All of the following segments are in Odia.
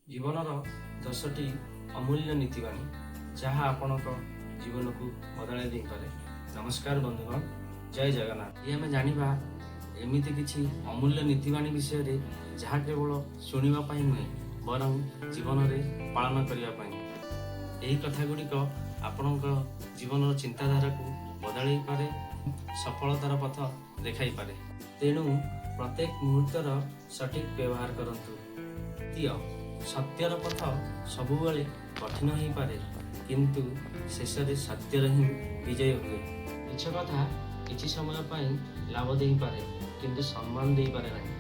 ଜୀବନର 10ଟି ଅମୂଲ୍ୟ ନୀତିବାଣୀ ଯାହା ଆପଣଙ୍କ ଜୀବନକୁ ବଦଳାଇ ଦେଇପାରେ। ନମସ୍କାର ବନ୍ଧୁଗଣ, ଜୟ ଜଗନ୍ନାଥ। ଆମେ ଜାଣିବା ଏମିତି କିଛି ଅମୂଲ୍ୟ ନୀତିବାଣୀ ବିଷୟରେ ଯାହା କେବଳ ଶୁଣିବା ପାଇଁ ନୁହେଁ ବରଂ ଜୀବନରେ ପାଳନ କରିବା ପାଇଁ। ଏହି କଥା ଗୁଡ଼ିକ ଆପଣଙ୍କ ଜୀବନର ଚିନ୍ତାଧାରାକୁ ବଦଳାଇ ପାରେ, ସଫଳତାର ପଥ ଦେଖାଇପାରେ। ତେଣୁ ପ୍ରତ୍ୟେକ ମୁହୂର୍ତ୍ତର ସଠିକ୍ ବ୍ୟବହାର କରନ୍ତୁ। ସତ୍ୟର ପଥ ସବୁବେଳେ କଠିନ ହୋଇପାରେ, କିନ୍ତୁ ଶେଷରେ ସତ୍ୟର ହିଁ ବିଜୟ ହୁଏ। ମିଛ କଥା କିଛି ସମୟ ପାଇଁ ଲାଭ ଦେଇପାରେ, କିନ୍ତୁ ସମ୍ମାନ ଦେଇପାରେ ନାହିଁ।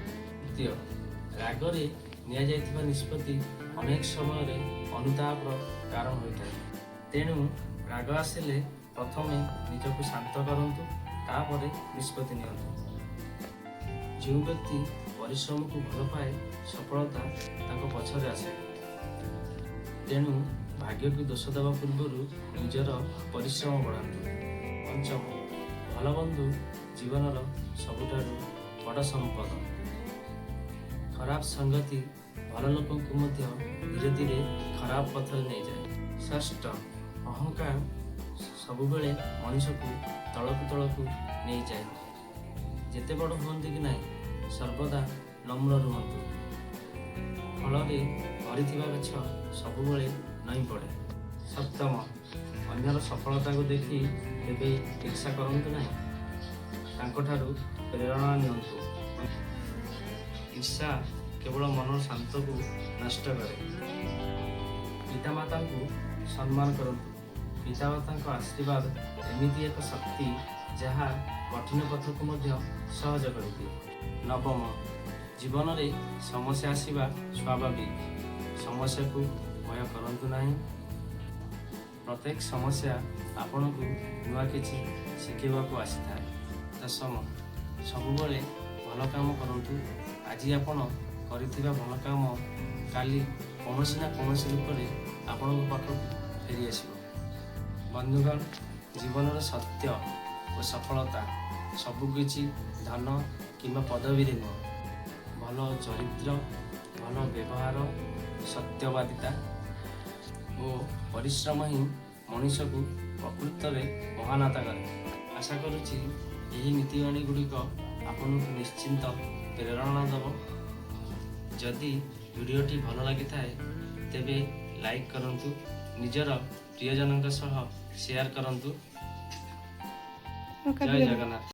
ରାଗରେ ନିଆଯାଇଥିବା ନିଷ୍ପତ୍ତି ଅନେକ ସମୟରେ ଅନୁତାପର କାରଣ ହୋଇଥାଏ। ତେଣୁ ରାଗ ଆସିଲେ ପ୍ରଥମେ ନିଜକୁ ଶାନ୍ତ କରନ୍ତୁ, ତାପରେ ନିଷ୍ପତ୍ତି ନିଅନ୍ତୁ। ଯେଉଁ ବ୍ୟକ୍ତି ପରିଶ୍ରମକୁ ଭଲ ପାଏ, ସଫଳତା ତାଙ୍କ ପଛରେ ଆସେ। ତେଣୁ ଭାଗ୍ୟକୁ ଦୋଷ ଦେବା ପୂର୍ବରୁ ନିଜର ପରିଶ୍ରମ ବଢ଼ାନ୍ତୁ। ପଞ୍ଚମ, ଭଲ ବନ୍ଧୁ ଜୀବନର ସବୁଠାରୁ ବଡ଼ ସମ୍ପଦ। ଖରାପ ସଙ୍ଗତି ଭଲ ଲୋକଙ୍କୁ ମଧ୍ୟ ଧୀରେ ଧୀରେ ଖରାପ ପଥରେ ନେଇଯାଏ। ଷଷ୍ଠ, ଅହଙ୍କାର ସବୁବେଳେ ମଣିଷକୁ ତଳକୁ ନେଇଯାଏ। ଯେତେ ବଡ଼ ହୁଅନ୍ତି କି ନାହିଁ, ସର୍ବଦା ନମ୍ର ରୁହନ୍ତୁ। ଫଳରେ ଭରିଥିବା ଗଛ ସବୁବେଳେ ନଇଁ ପଡ଼େ। ସପ୍ତମ, ଅନ୍ୟର ସଫଳତାକୁ ଦେଖି କେବେ ଇର୍ଷା କରନ୍ତୁ ନାହିଁ, ତାଙ୍କଠାରୁ ପ୍ରେରଣା ନିଅନ୍ତୁ। ଇର୍ଷା କେବଳ ମନର ଶାନ୍ତକୁ ନଷ୍ଟ କରେ। ପିତାମାତାଙ୍କୁ ସମ୍ମାନ କରନ୍ତୁ। ପିତାମାତାଙ୍କ ଆଶୀର୍ବାଦ ଏମିତି ଏକ ଶକ୍ତି ଯାହା କଠିନ ପଥକୁ ମଧ୍ୟ ସହଜ କରିଦିଏ। ନବମ, ଜୀବନରେ ସମସ୍ୟା ଆସିବା ସ୍ୱାଭାବିକ। ସମସ୍ୟାକୁ ଭୟ କରନ୍ତୁ ନାହିଁ। ପ୍ରତ୍ୟେକ ସମସ୍ୟା ଆପଣଙ୍କୁ ନୂଆ କିଛି ଶିଖିବାକୁ ଆସିଥାଏ। ଦଶମ, ସବୁବେଳେ ଭଲ କାମ କରନ୍ତୁ। ଆଜି ଆପଣ କରିଥିବା ଭଲ କାମ କାଲି କୌଣସି ନା କୌଣସି ରୂପରେ ଆପଣଙ୍କ ପାଖକୁ ଫେରିଆସିବ। ବନ୍ଧୁଗଣ, ଜୀବନର ସତ୍ୟ ଓ ସଫଳତା ସବୁକିଛି ଧନ କିମ୍ବା ପଦବୀରେ ନୁହେଁ। ଭଲ ଚରିତ୍ର, ଭଲ ବ୍ୟବହାର, ସତ୍ୟବାଦିତା ଓ ପରିଶ୍ରମ ହିଁ ମଣିଷକୁ ପ୍ରକୃତରେ ମହାନତା କରେ। ଆଶା କରୁଛି ଏହି ନୀତିବାଣୀ ଗୁଡ଼ିକ ଆପଣଙ୍କୁ ନିଶ୍ଚିନ୍ତ ପ୍ରେରଣା ଦେବ। ଯଦି ଭିଡ଼ିଓଟି ଭଲ ଲାଗିଥାଏ ତେବେ ଲାଇକ୍ କରନ୍ତୁ, ନିଜର ପ୍ରିୟଜନଙ୍କ ସହ ସେୟାର କରନ୍ତୁ। ଜୟ ଜଗନ୍ନାଥ।